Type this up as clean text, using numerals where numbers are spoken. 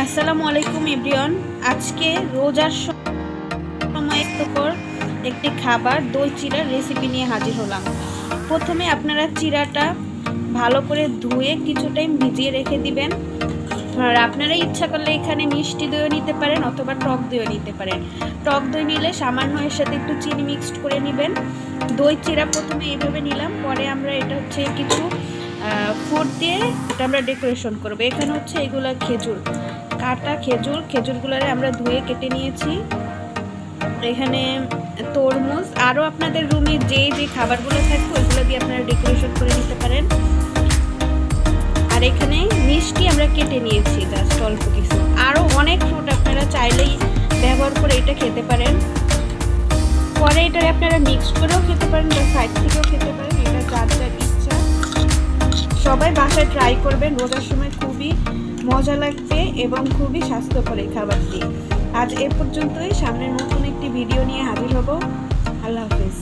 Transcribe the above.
আসসালামু আলাইকুম এভরিওয়ান। আজকে রোজার সময় একটি খাবার দই চিড়ার রেসিপি নিয়ে হাজির হলাম। প্রথমে আপনারা চিড়াটা ভালো করে ধুয়ে কিছু টাইম ভিজিয়ে রেখে দিবেন। আর আপনারা ইচ্ছা করলে এখানে মিষ্টি দইও নিতে পারেন অথবা টক দইও নিতে পারেন। টক দই নিলে সামান্য এর সাথে একটু চিনি মিক্সড করে নেবেন। দই চিড়া প্রথমে এইভাবে নিলাম, পরে আমরা এটা হচ্ছে কিছু ফুড দিয়ে এটা আমরা ডেকোরেশন করবো। এখানে হচ্ছে এগুলো খেজুর, কাটা খেজুরগুলোরে আমরা ধুয়ে কেটে নিয়েছি। এখানে তরমুজ, আরও আপনাদের রুমে যে খাবারগুলো থাকবে ওইগুলো দিয়ে আপনারা ডেকোরেশন করে নিতে পারেন। আর এখানে মিষ্টি আমরা কেটে নিয়েছি জাস্ট অল্প কিছু। আরও অনেক ফ্রুট আপনারা চাইলেই ব্যবহার করে এটা খেতে পারেন। পরে এটা আপনারা মিক্স করেও খেতে পারেন বা সাইড থেকেও খেতে পারেন, এটা যার যার ইচ্ছা। সবাই বাসায় ট্রাই করবেন, রোজার সময় খুবই মজা লাগবে এবং খুবই স্বাস্থ্যকর এই খাবারটি। আজ এ পর্যন্তই, সামনের নতুন একটি ভিডিও নিয়ে হাজির হব। আল্লাহ হাফেজ।